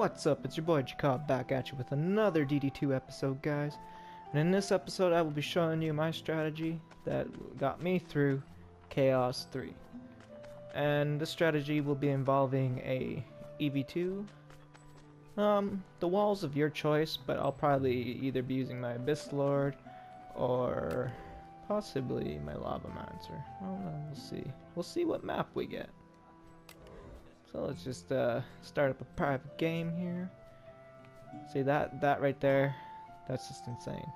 What's up? It's your boy Jacob back at you with another DD2 episode, guys. And in this episode, I will be showing you my strategy that got me through Chaos 3. And this strategy will be involving a EV2. The walls of your choice, but I'll probably either be using my Abyss Lord or possibly my Lava Mancer. I don't know, we'll see. We'll see what map we get. So let's just start up a private game here. See that right there? That's just insane.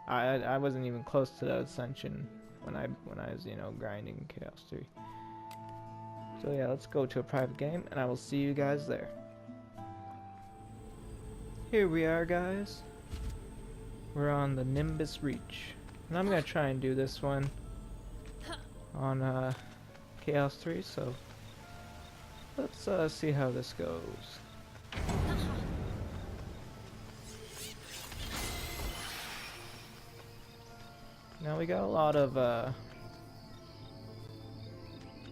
I wasn't even close to that ascension when I was, you know, grinding Chaos 3. So yeah, let's go to a private game and I will see you guys there. Here we are, guys. We're on the Nimbus Reach. And I'm gonna try and do this one on Chaos 3, so let's see how this goes. Now we got a lot of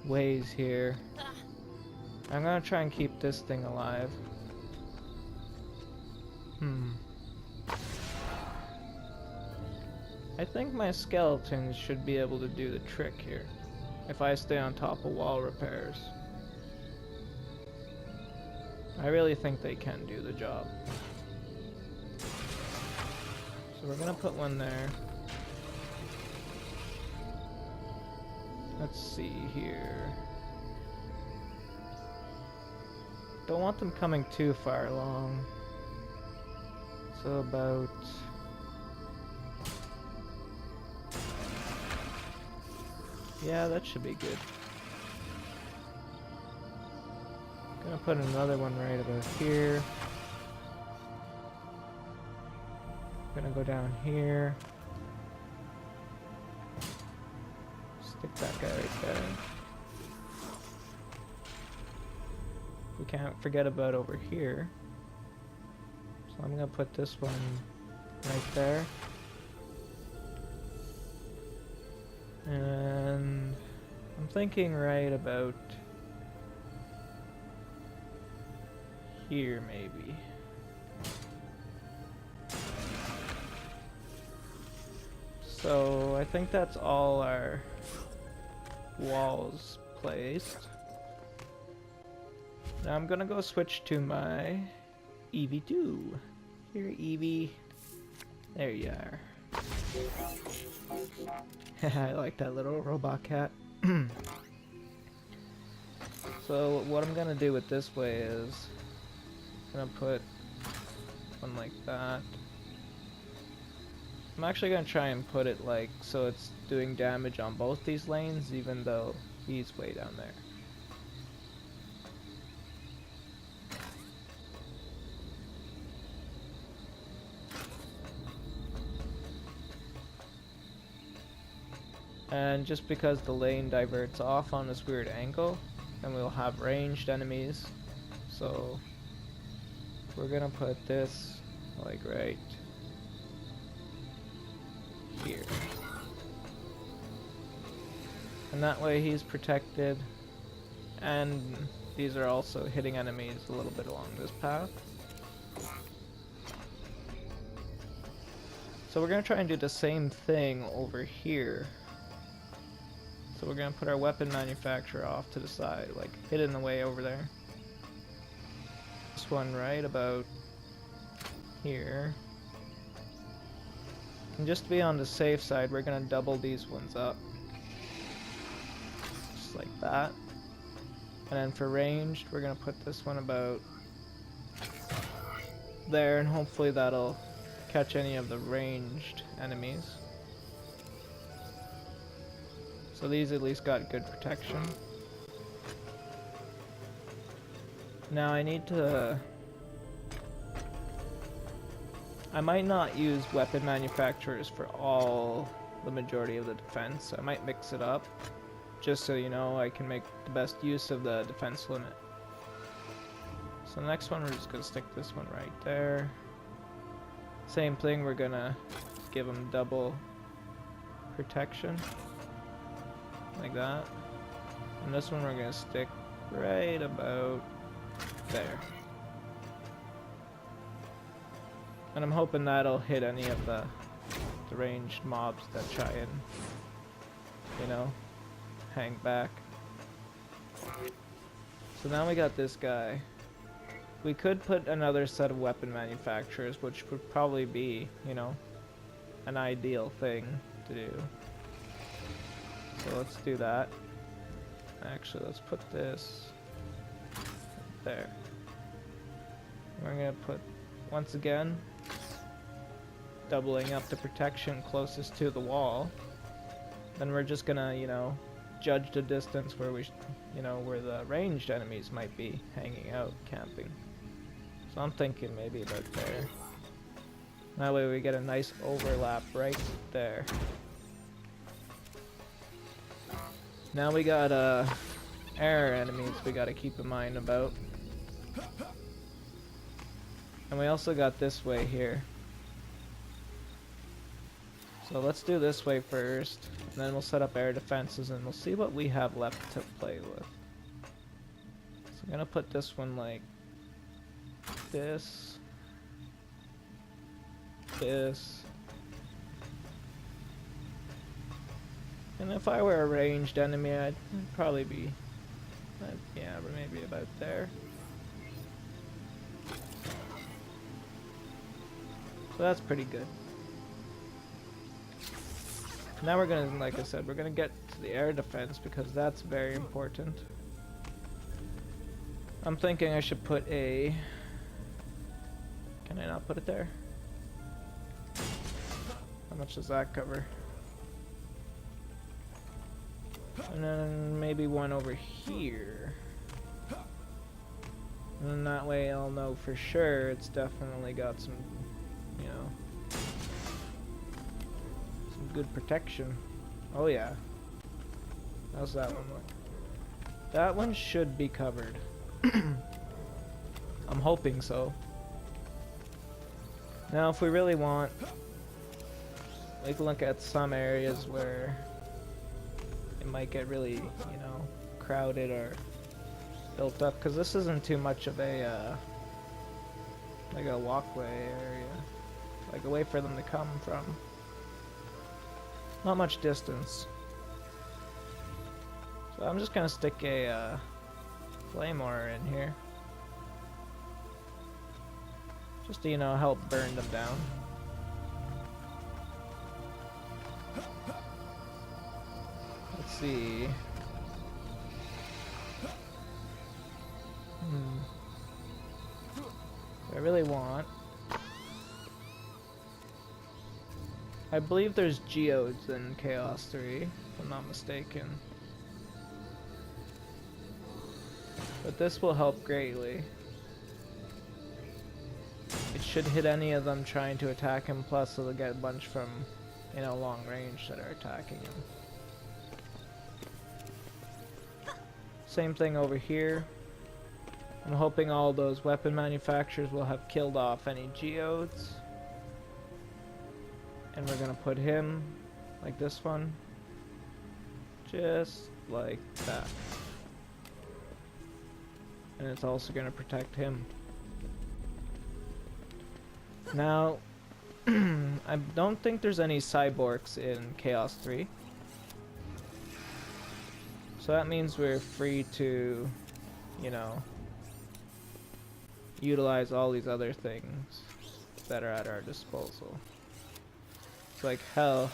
ways here. I'm gonna try and keep this thing alive. I think my skeletons should be able to do the trick here if I stay on top of wall repairs. I really think they can do the job. So we're gonna put one there. Let's see here. Don't want them coming too far along. So about... yeah, that should be good. Gonna put another one right about here. Gonna go down here. Stick that guy right there. We can't forget about over here. So I'm gonna put this one right there. And I'm thinking right about here, maybe. So I think that's all our walls placed. Now I'm gonna go switch to my EV2. Here, EV. There you are. I like that little robot cat. So what I'm gonna do with this way is I'm gonna put one like that. I'm actually gonna try and put it like so it's doing damage on both these lanes, even though he's way down there. And just because the lane diverts off on this weird angle, then we'll have ranged enemies. So we're gonna put this like right here. And that way he's protected, and these are also hitting enemies a little bit along this path. So we're gonna try and do the same thing over here. So we're gonna put our weapon manufacturer off to the side, like hidden away over there. This one right about here. And just to be on the safe side, we're gonna double these ones up. Just like that. And then for ranged, we're gonna put this one about there, and hopefully that'll catch any of the ranged enemies. So these at least got good protection. Now I need to... I might not use weapon manufacturers for the majority of the defense. I might mix it up, just so you know I can make the best use of the defense limit. So the next one, we're just gonna stick this one right there. Same thing, we're gonna give them double protection. Like that. And this one we're gonna stick right about there. And I'm hoping that'll hit any of the ranged mobs that try and, you know, hang back. So now we got this guy. We could put another set of weapon manufacturers, which would probably be, you know, an ideal thing to do. So let's do that. Actually, let's put this there. We're gonna put, once again, doubling up the protection closest to the wall. Then we're just gonna, you know, judge the distance where we, you know, where the ranged enemies might be hanging out, camping. So I'm thinking maybe about there. That way we get a nice overlap right there. Now we got air enemies we gotta keep in mind about. And we also got this way here. So let's do this way first, and then we'll set up air defenses and we'll see what we have left to play with. So I'm gonna put this one like this, this, and if I were a ranged enemy, I'd probably be, yeah, maybe about there. So that's pretty good. Now we're gonna, like I said, we're gonna get to the air defense because that's very important. I'm thinking I should put a... Can I not put it there? How much does that cover? And then maybe one over here. And then that way I'll know for sure it's definitely got some, you know, some good protection. Oh yeah. How's that one look? That one should be covered. I'm hoping so. Now if we really want, we can look at some areas where it might get really, you know, crowded or built up, because this isn't too much of a like a walkway area, like a way for them to come from. Not much distance. So I'm just gonna stick a flame aura in here, just to, you know, help burn them down. Let's see. I really want, I believe there's geodes in Chaos 3, if I'm not mistaken. But this will help greatly. It should hit any of them trying to attack him, plus it'll get a bunch from, you know, long range that are attacking him. Same thing over here. I'm hoping all those weapon manufacturers will have killed off any geodes. And we're gonna put him like this one. Just like that. And it's also gonna protect him. Now, I don't think there's any cyborgs in Chaos 3. So that means we're free to, you know, utilize all these other things that are at our disposal. It's like hell.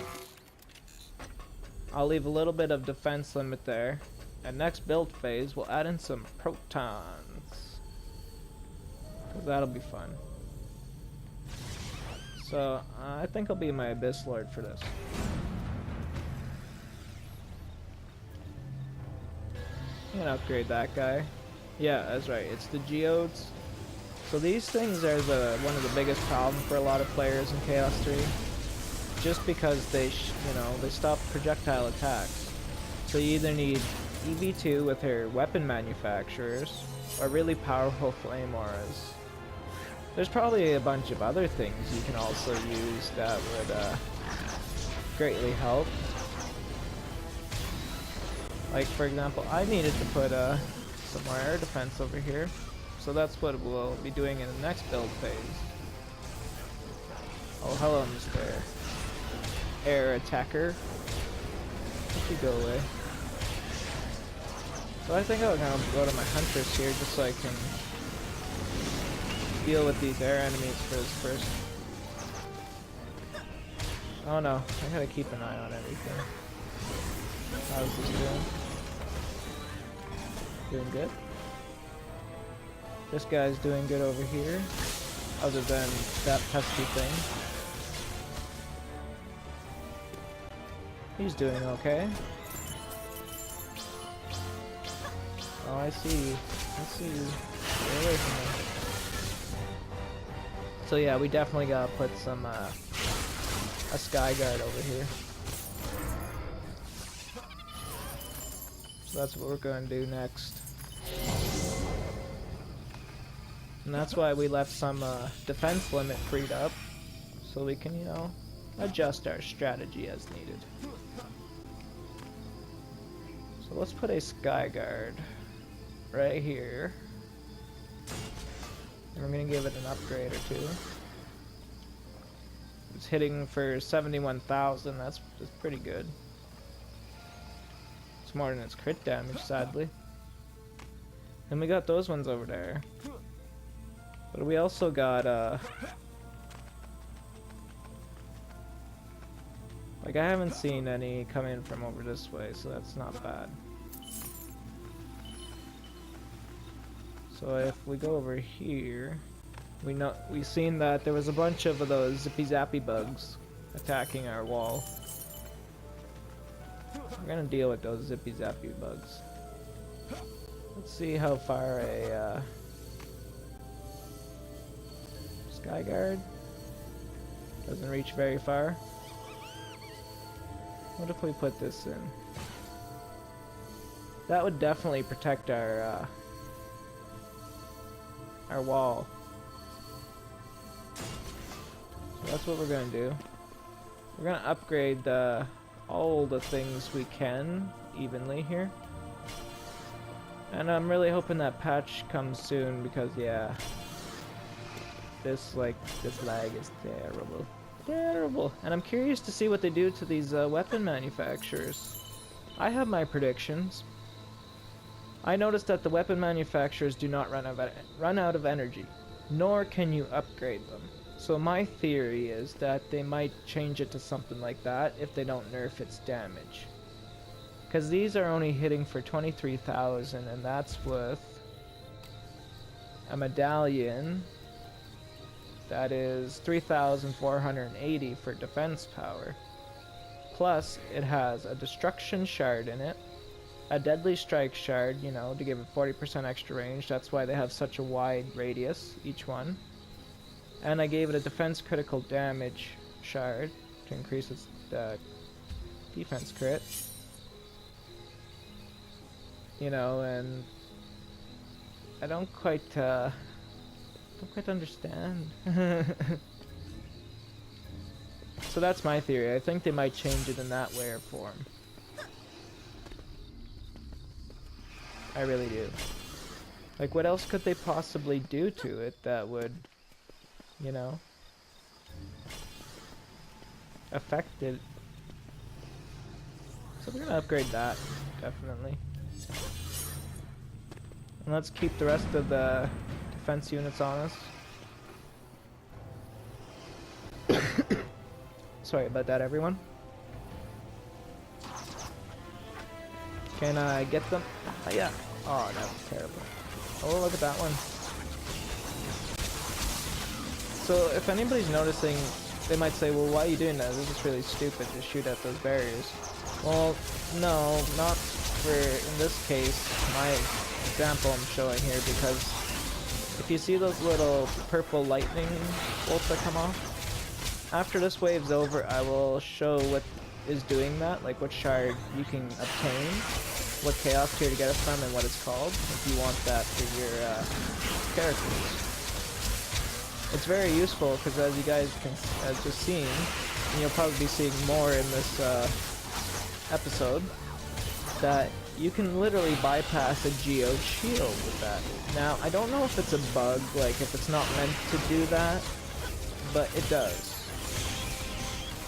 I'll leave a little bit of defense limit there. And next build phase, we'll add in some protons, 'cause that'll be fun. So I think I'll be my Abyss Lord for this. I'm gonna upgrade that guy. Yeah, that's right. It's the geodes. So these things are one of the biggest problems for a lot of players in Chaos 3. Just because they, you know, they stop projectile attacks. So you either need EV2 with her weapon manufacturers, or really powerful flame auras. There's probably a bunch of other things you can also use that would greatly help. Like for example, I needed to put some more air defense over here. So that's what we'll be doing in the next build phase. Oh, hello, Mr. Air Attacker. Let you go away. So I think I'll kind of go to my hunters here just so I can deal with these air enemies first. Oh no, I gotta keep an eye on everything. How's this doing? Doing good? This guy's doing good over here, other than that pesky thing. He's doing okay. Oh, I see you. I see you. Stay away from me. So yeah, we definitely gotta put some, a sky guard over here. So that's what we're gonna do next. And that's why we left some defense limit freed up, so we can, you know, adjust our strategy as needed. So let's put a sky guard right here. And we're gonna give it an upgrade or two. It's hitting for 71,000, that's pretty good. It's more than its crit damage, sadly. And we got those ones over there. But we also got, like, I haven't seen any come in from over this way, so that's not bad. So if we go over here, we've seen that there was a bunch of those zippy zappy bugs attacking our wall. We're gonna deal with those zippy zappy bugs. Let's see how far a sky guard doesn't reach very far. What if we put this in? That would definitely protect our wall. So that's what we're gonna do. We're gonna upgrade all the things we can evenly here. And I'm really hoping that patch comes soon because yeah, this lag is terrible. Terrible. And I'm curious to see what they do to these weapon manufacturers. I have my predictions. I noticed that the weapon manufacturers do not run out of energy, nor can you upgrade them. So my theory is that they might change it to something like that if they don't nerf its damage. Because these are only hitting for 23,000, and that's with a medallion that is 3,480 for defense power. Plus, it has a destruction shard in it, a deadly strike shard, you know, to give it 40% extra range. That's why they have such a wide radius, each one. And I gave it a defense critical damage shard to increase its defense crit. You know, and I don't quite understand. So that's my theory. I think they might change it in that way or form. I really do. Like, what else could they possibly do to it that would, you know, affect it? So we're gonna upgrade that, definitely. And let's keep the rest of the defense units on us. Sorry about that, everyone. Can I get them? Oh, yeah. Oh, that was terrible. Oh, look at that one. So, if anybody's noticing, they might say, well, why are you doing that? This is really stupid to shoot at those barriers. Well, no, not for, in this case, my example I'm showing here, because if you see those little purple lightning bolts that come off, after this wave's over, I will show what is doing that, like what shard you can obtain, what chaos tier to get it from, and what it's called, if you want that for your characters. It's very useful, because as you guys can just seen, and you'll probably be seeing more in this episode, that you can literally bypass a geode shield with that. Now, I don't know if it's a bug, like if it's not meant to do that, but it does.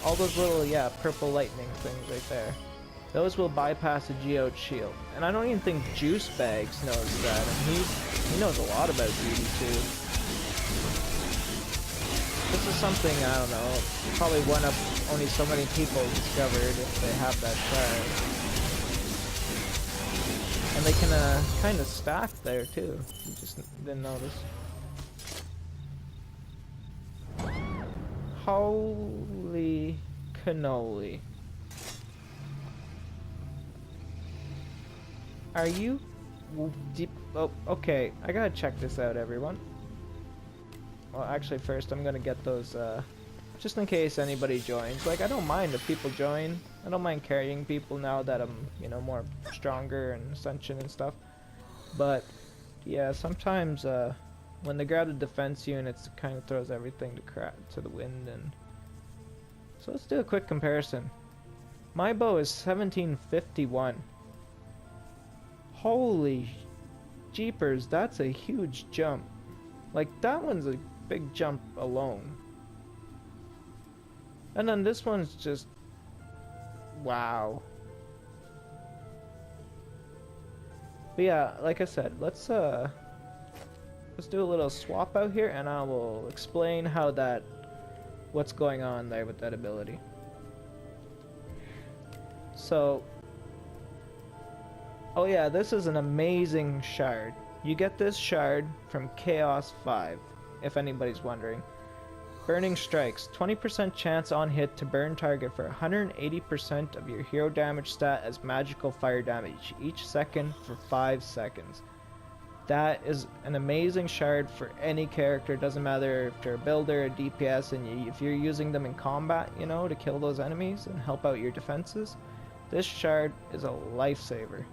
All those little, yeah, purple lightning things right there. Those will bypass a geode shield. And I don't even think Juice Bags knows that. And he knows a lot about DD2. This is something, I don't know, probably one of only so many people discovered if they have that shard. And they can kind of stack there too. You just didn't notice. Holy cannoli. Are you deep? Oh, okay. I gotta check this out, everyone. Well, actually, first I'm gonna get those, just in case anybody joins. Like, I don't mind if people join. I don't mind carrying people now that I'm, you know, more stronger and ascension and stuff. But, yeah, sometimes, when they grab the defense units, it kind of throws everything to the wind. And so let's do a quick comparison. My bow is 1751. Holy jeepers, that's a huge jump. Like, that one's a big jump alone. And then this one's just... wow. But yeah, like I said, let's do a little swap out here, and I will explain how what's going on there with that ability. So... oh yeah, this is an amazing shard. You get this shard from Chaos 5, if anybody's wondering. Burning Strikes, 20% chance on hit to burn target for 180% of your hero damage stat as magical fire damage each second for 5 seconds. That is an amazing shard for any character. Doesn't matter if you're a builder, a DPS, and if you're using them in combat, you know, to kill those enemies and help out your defenses. This shard is a lifesaver.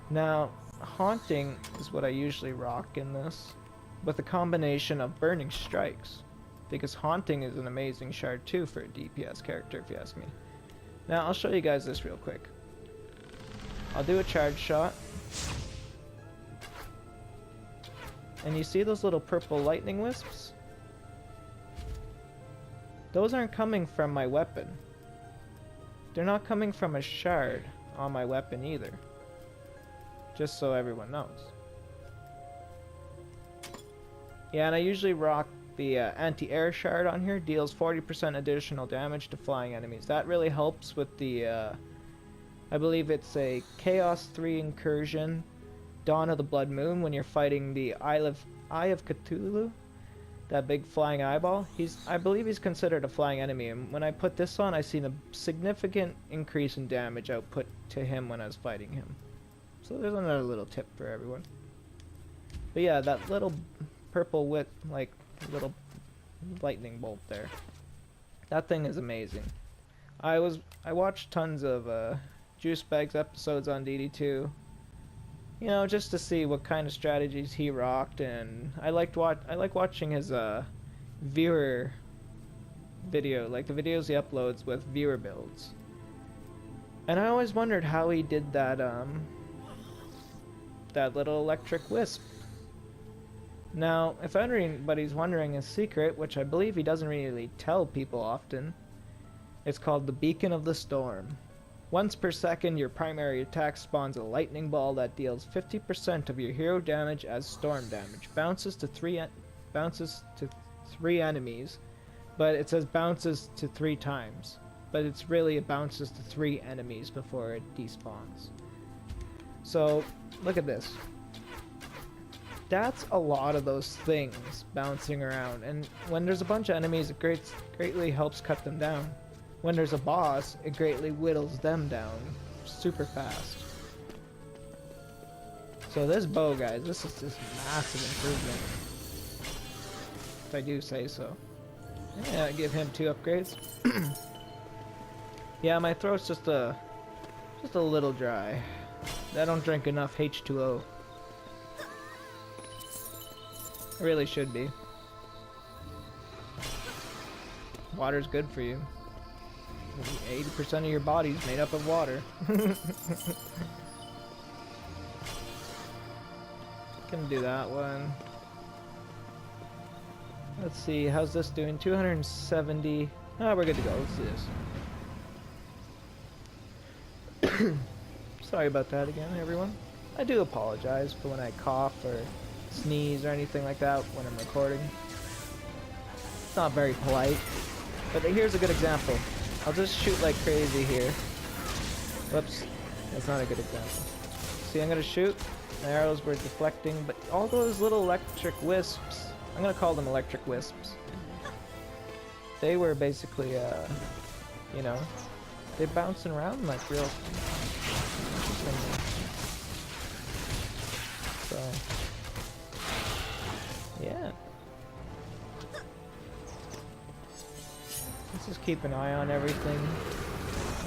Now, Haunting is what I usually rock in this, with a combination of Burning Strikes, because Haunting is an amazing shard too for a DPS character, if you ask me. Now, I'll show you guys this real quick. I'll do a charge shot, and you see those little purple lightning wisps? Those aren't coming from my weapon. They're not coming from a shard on my weapon either. Just so everyone knows. Yeah, and I usually rock the anti-air shard on here. Deals 40% additional damage to flying enemies. That really helps with the, I believe it's a Chaos 3 incursion, Dawn of the Blood Moon, when you're fighting the Eye of Cthulhu. That big flying eyeball. I believe he's considered a flying enemy, and when I put this on, I seen a significant increase in damage output to him when I was fighting him. So there's another little tip for everyone. But yeah, that little purple like little lightning bolt there. That thing is amazing. I watched tons of Juice Bags episodes on DD2. You know, just to see what kind of strategies he rocked, and I like watching his viewer video, like the videos he uploads with viewer builds. And I always wondered how he did that that little electric wisp. Now, if anybody's wondering his secret, which I believe he doesn't really tell people often, it's called the Beacon of the Storm. Once per second, your primary attack spawns a lightning ball that deals 50% of your hero damage as storm damage. Bounces to three enemies, but it says bounces to 3 times. But it's really it bounces to 3 enemies before it despawns. So, look at this. That's a lot of those things bouncing around, and when there's a bunch of enemies, it greatly helps cut them down. When there's a boss, it greatly whittles them down super fast. So this bow, guys, this is just massive improvement, if I do say so. Yeah, give him 2 upgrades. Yeah, my throat's just a little dry. I don't drink enough H2O. I really should be. Water's good for you. 80% of your body's made up of water. Can do that one. Let's see, how's this doing? 270 Ah, we're good to go. Let's do this. Sorry about that again, everyone. I do apologize for when I cough or sneeze or anything like that when I'm recording. It's not very polite. But here's a good example. I'll just shoot like crazy here. Whoops. That's not a good example. See, I'm gonna shoot. My arrows were deflecting, but all those little electric wisps, I'm gonna call them electric wisps. They were basically, you know, they're bouncing around like real interesting. So, yeah. Let's just keep an eye on everything.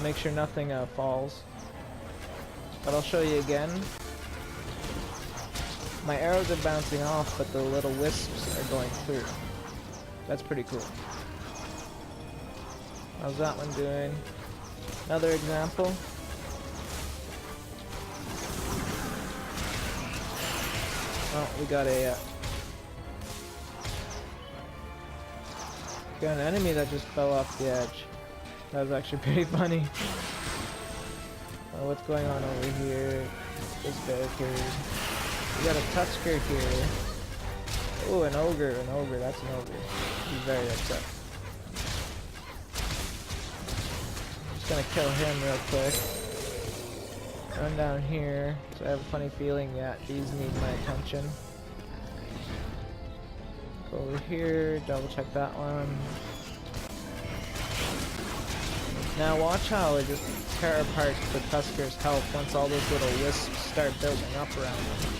Make sure nothing falls. But I'll show you again. My arrows are bouncing off, but the little wisps are going through. That's pretty cool. How's that one doing? Another example. Oh, we got an enemy that just fell off the edge. That was actually pretty funny. What's going on over here? This barricade. We got a tusker here. Oh, an ogre, that's an ogre. He's very upset. Just gonna kill him real quick. Run down here. So I have a funny feeling, yeah, these need my attention. Go over here, double check that one. Now watch how it just tear apart the Tusker's health once all those little wisps start building up around them.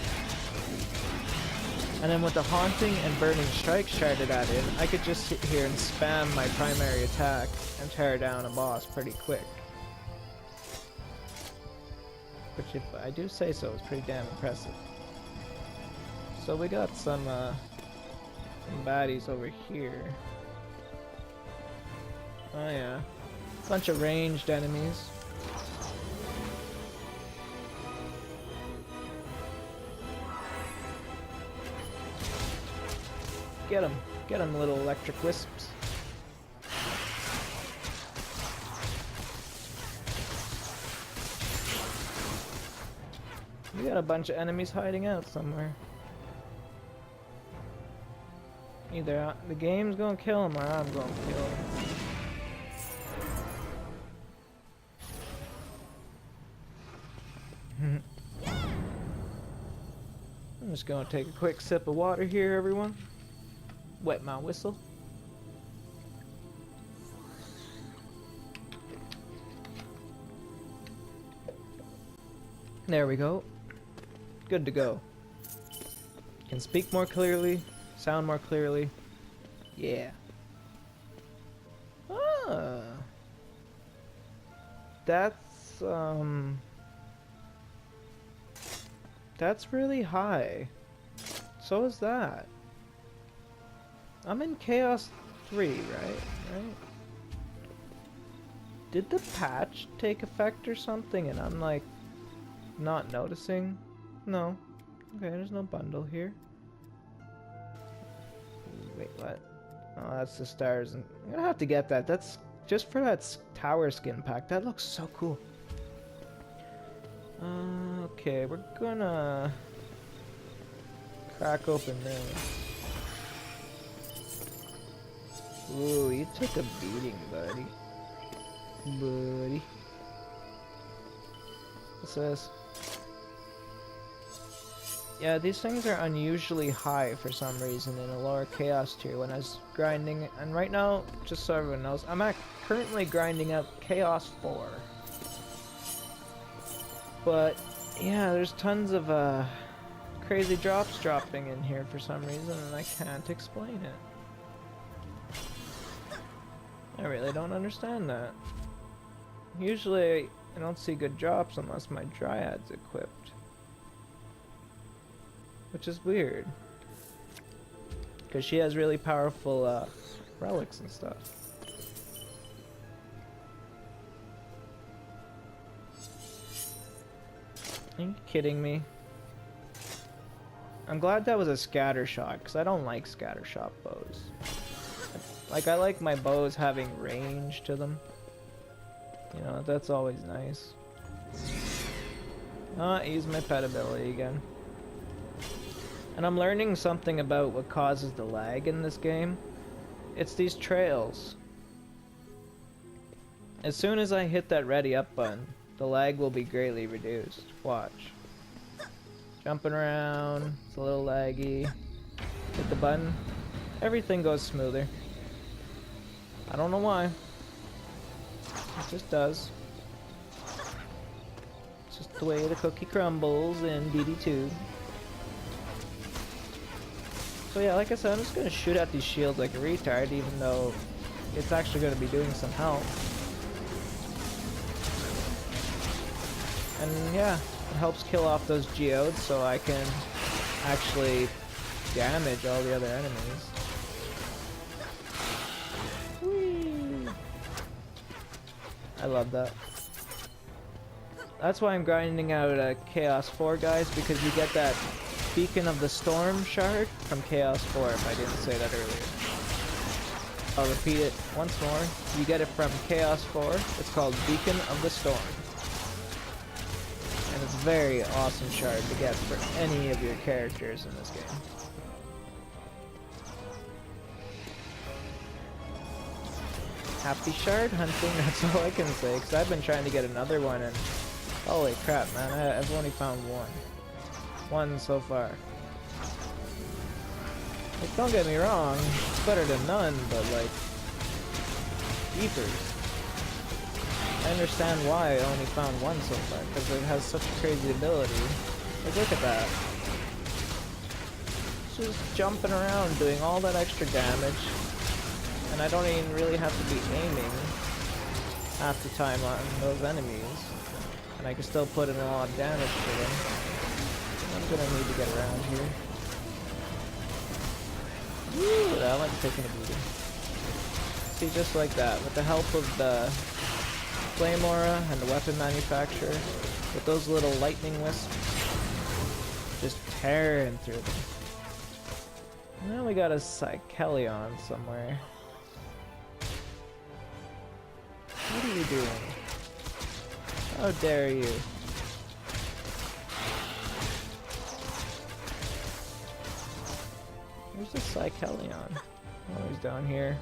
And then with the Haunting and Burning Strike sharded added, I could just sit here and spam my primary attack and tear down a boss pretty quick. Which, if I do say so, is pretty damn impressive. So we got some baddies over here. Oh yeah. Bunch of ranged enemies. Get them, little electric wisps. We got a bunch of enemies hiding out somewhere. Either the game's gonna kill them or I'm gonna kill them. I'm just gonna take a quick sip of water here, everyone. Wet my whistle. There we go. Good to go. Can speak more clearly, sound more clearly. Yeah. Ah. That's really high. So is that. I'm in Chaos 3, right? Did the patch take effect or something and I'm like not noticing? No. Okay, there's no bundle here. Wait, what? Oh, that's the stars. I'm gonna have to get that. That's just for that tower skin pack. That looks so cool. Okay, we're gonna crack open this. Ooh, you took a beating, buddy. What's this? Yeah, these things are unusually high for some reason in a lower chaos tier when I was grinding. And right now, just so everyone knows, I'm currently grinding up Chaos 4. But yeah, there's tons of crazy drops dropping in here for some reason, and I can't explain it. I really don't understand that. Usually, I don't see good drops unless my Dryad's equipped. Which is weird. Because she has really powerful relics and stuff. Are you kidding me? I'm glad that was a scatter shot, because I don't like scatter shot bows. Like, I like my bows having range to them. You know, that's always nice. Use my pet ability again. And I'm learning something about what causes the lag in this game. It's these trails. As soon as I hit that ready up button, the lag will be greatly reduced. Watch. Jumping around, it's a little laggy. Hit the button, everything goes smoother. I don't know why. It just does. It's just the way the cookie crumbles in DD2. So yeah, like I said, I'm just gonna shoot at these shields like a retard, even though it's actually gonna be doing some help. And yeah, it helps kill off those geodes so I can actually damage all the other enemies. Whee! I love that. That's why I'm grinding out Chaos 4, guys, because you get that Beacon of the Storm shard from Chaos 4, if I didn't say that earlier. I'll repeat it once more. You get it from Chaos 4. It's called Beacon of the Storm. And it's a very awesome shard to get for any of your characters in this game. Happy shard hunting, that's all I can say, because I've been trying to get another one, and holy crap, man, I've only found one. One so far. Like, don't get me wrong, it's better than none, but like, jeepers. I understand why I only found one so far, because it has such a crazy ability. Like, look at that. It's just jumping around, doing all that extra damage, and I don't even really have to be aiming half the time on those enemies, and I can still put in a lot of damage to them. I'm gonna need to get around here. Woo, that one's taking a beating. See, just like that, with the help of the Flame Aura and the weapon manufacturer, with those little lightning wisps, just tearing through them. And then we got a Psychelion somewhere. What are you doing? How dare you? Where's the Psychelion? Oh, he's down here.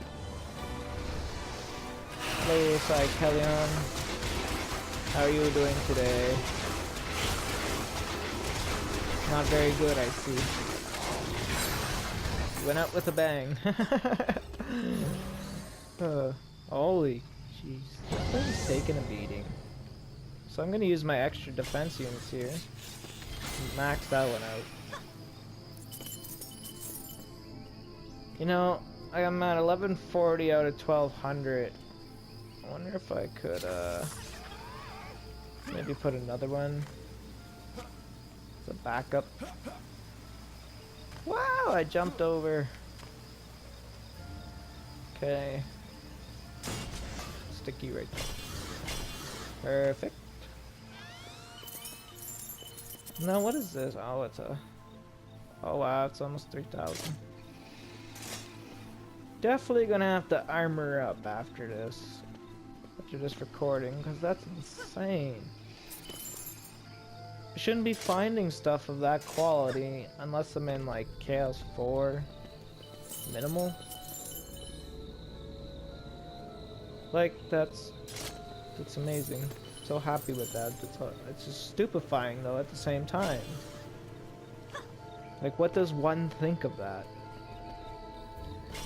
Hello, Psychelion. How are you doing today? Not very good, I see. Went out with a bang. Holy jeez. This thing's taking a beating. So I'm gonna use my extra defense units here. Max that one out. You know, I'm at 1140 out of 1200. I wonder if I could, maybe put another one as a backup. Wow, I jumped over. Okay. Stick you right there. Perfect. Now, what is this? Oh, it's a... Oh, wow, it's almost 3,000. Definitely gonna have to armor up after this. After this recording, because that's insane. I shouldn't be finding stuff of that quality unless I'm in like Chaos 4 minimal. Like, that's amazing. So happy with that. It's just stupefying though at the same time. Like, what does one think of that?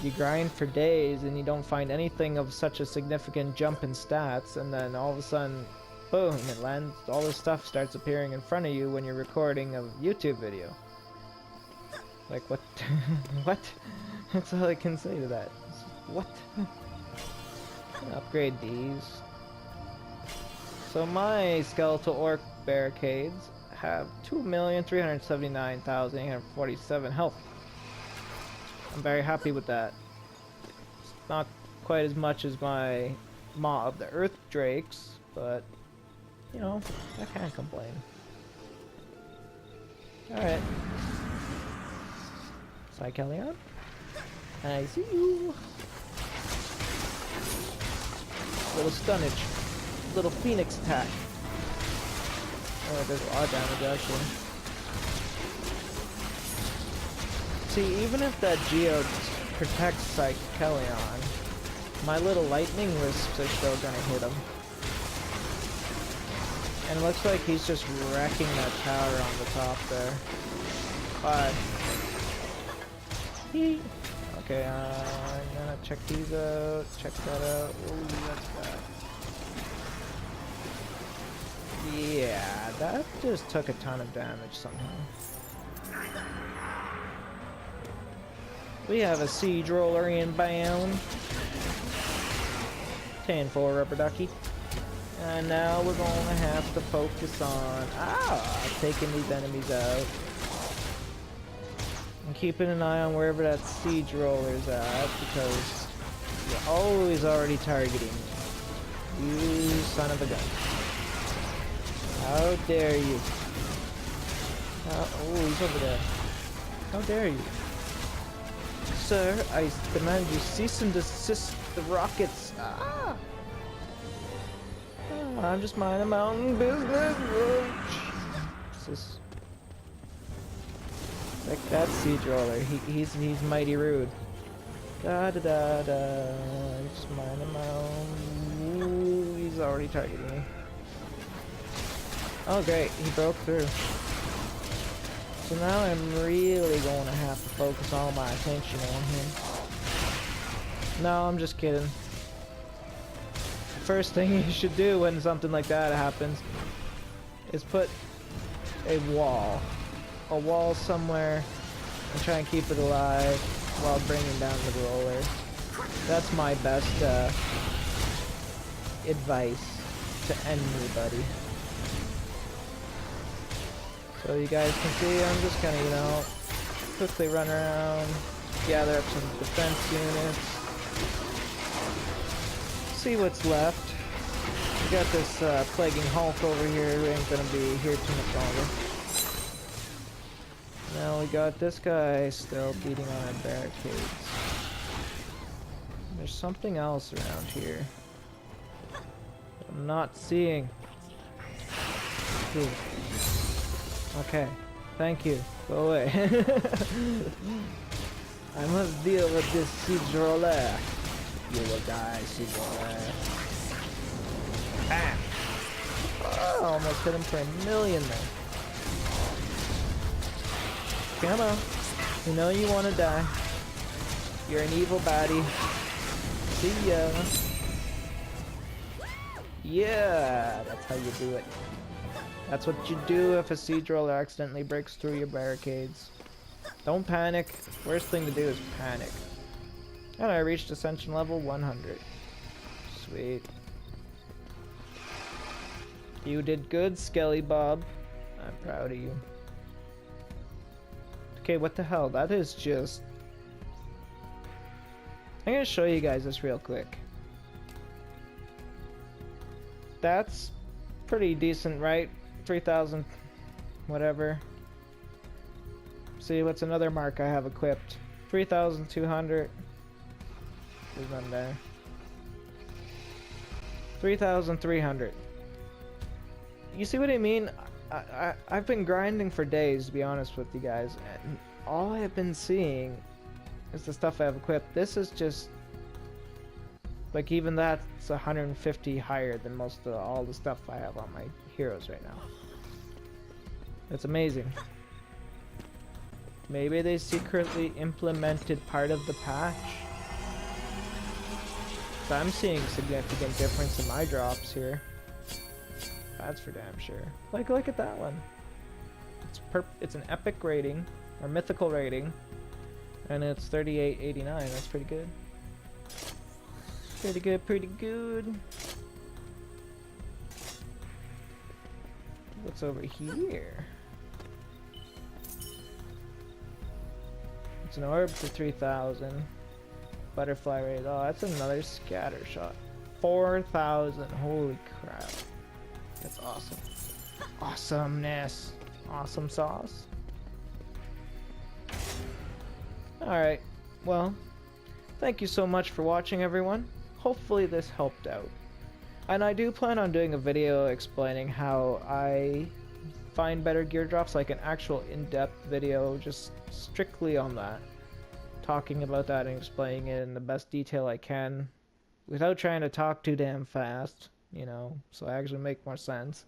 You grind for days and you don't find anything of such a significant jump in stats, and then all of a sudden, boom, it lands, all this stuff starts appearing in front of you when you're recording a YouTube video. Like, what? What? That's all I can say to that. What? Upgrade these. So my skeletal orc barricades have 2,379,847 health. I'm very happy with that. It's not quite as much as my Maw of the Earth Drakes, but you know, I can't complain. Alright. Psychelion, I see you. Little stunnage. Little phoenix attack. Oh, there's a lot of damage actually. See, even if that Geode protects Psychelion, my little lightning wisps are still gonna hit him. And it looks like he's just wrecking that tower on the top there. Bye. Okay, I'm gonna check these out. Check that out. Ooh, that's bad. Yeah, that just took a ton of damage somehow. We have a siege roller inbound. 10-4 rubber ducky. And now we're gonna have to focus on taking these enemies out. And keeping an eye on wherever that siege roller's at, because you're always already targeting. You son of a gun. How dare you? Oh, he's over there. How dare you? Sir, I demand you cease and desist the rockets. I'm just minding my own business. Like that siege roller, he's mighty rude. Da da da da. Just minding my own. Ooh, he's already targeting me. Oh great, he broke through. So now I'm really going to have to focus all my attention on him. No, I'm just kidding. First thing you should do when something like that happens is put a wall somewhere and try and keep it alive while bringing down the roller. That's my best advice to anybody. So you guys can see I'm just gonna, you know, quickly run around, gather up some defense units, see what's left. We got this plaguing Hulk over here who ain't gonna be here too much longer. Now we got this guy still beating on our barricades. There's something else around here I'm not seeing. Ooh. Okay, thank you. Go away. I must deal with this siege roller. You will die, siege roller. Bam! Oh, almost hit him for a million there. Come on. You know you want to die. You're an evil baddie. See ya. Yeah, that's how you do it. That's what you do if a siege roller accidentally breaks through your barricades. Don't panic. Worst thing to do is panic. And I reached ascension level 100. Sweet. You did good, Skelly Bob. I'm proud of you. Okay, what the hell? That is just... I'm gonna show you guys this real quick. That's pretty decent, right? 3,000 whatever. See, what's another mark I have equipped? 3,200. There's none there. 3,300. You see what I mean? I've been grinding for days, to be honest with you guys, and all I have been seeing is the stuff I have equipped. This is just like, even that's 150 higher than most of all the stuff I have on my heroes right now. It's amazing. Maybe they secretly implemented part of the patch. So I'm seeing significant difference in my drops here. That's for damn sure. Like, look at that one. It's an epic rating, or mythical rating, and it's 38.89. That's pretty good. Pretty good, pretty good. What's over here? It's an orb for 3,000. Butterfly rate. Oh, that's another scatter shot. 4,000. Holy crap. That's awesome. Awesomeness. Awesome sauce. Alright. Well, thank you so much for watching, everyone. Hopefully this helped out. And I do plan on doing a video explaining how I find better gear drops, like an actual in-depth video just strictly on that, talking about that and explaining it in the best detail I can without trying to talk too damn fast, you know, so I actually make more sense.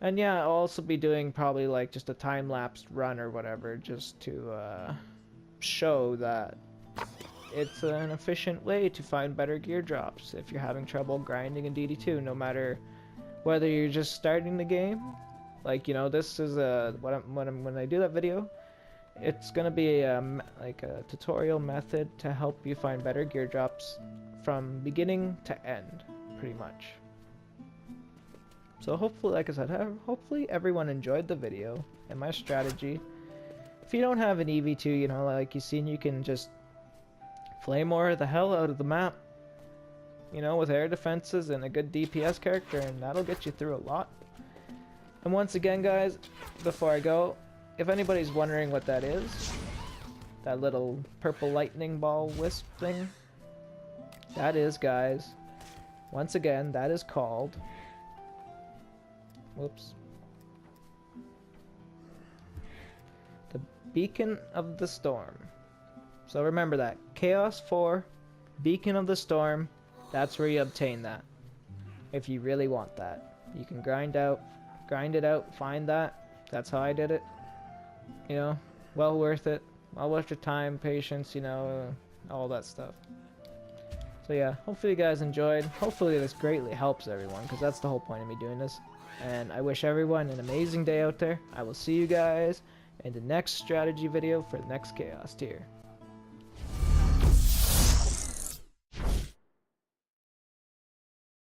And yeah, I'll also be doing probably like just a time-lapsed run or whatever, just to show that it's an efficient way to find better gear drops if you're having trouble grinding in DD2, no matter whether you're just starting the game. Like, you know, this is when I do that video, it's gonna be like a tutorial method to help you find better gear drops from beginning to end, pretty much. So hopefully, like I said, hopefully everyone enjoyed the video and my strategy. If you don't have an EV2, you know, like you've seen, you can just Flamewar the hell out of the map, you know, with air defenses and a good DPS character, and that'll get you through a lot. And once again, guys, before I go, if anybody's wondering what that is, that little purple lightning ball wisp thing, that is, guys, once again, that is called, whoops, the Beacon of the Storm. So remember that. Chaos 4, Beacon of the Storm, that's where you obtain that. If you really want that. You can grind it out, find that. That's how I did it. You know, well worth it. Well worth your time, patience, you know, all that stuff. So yeah, hopefully you guys enjoyed. Hopefully this greatly helps everyone, because that's the whole point of me doing this. And I wish everyone an amazing day out there. I will see you guys in the next strategy video for the next Chaos tier.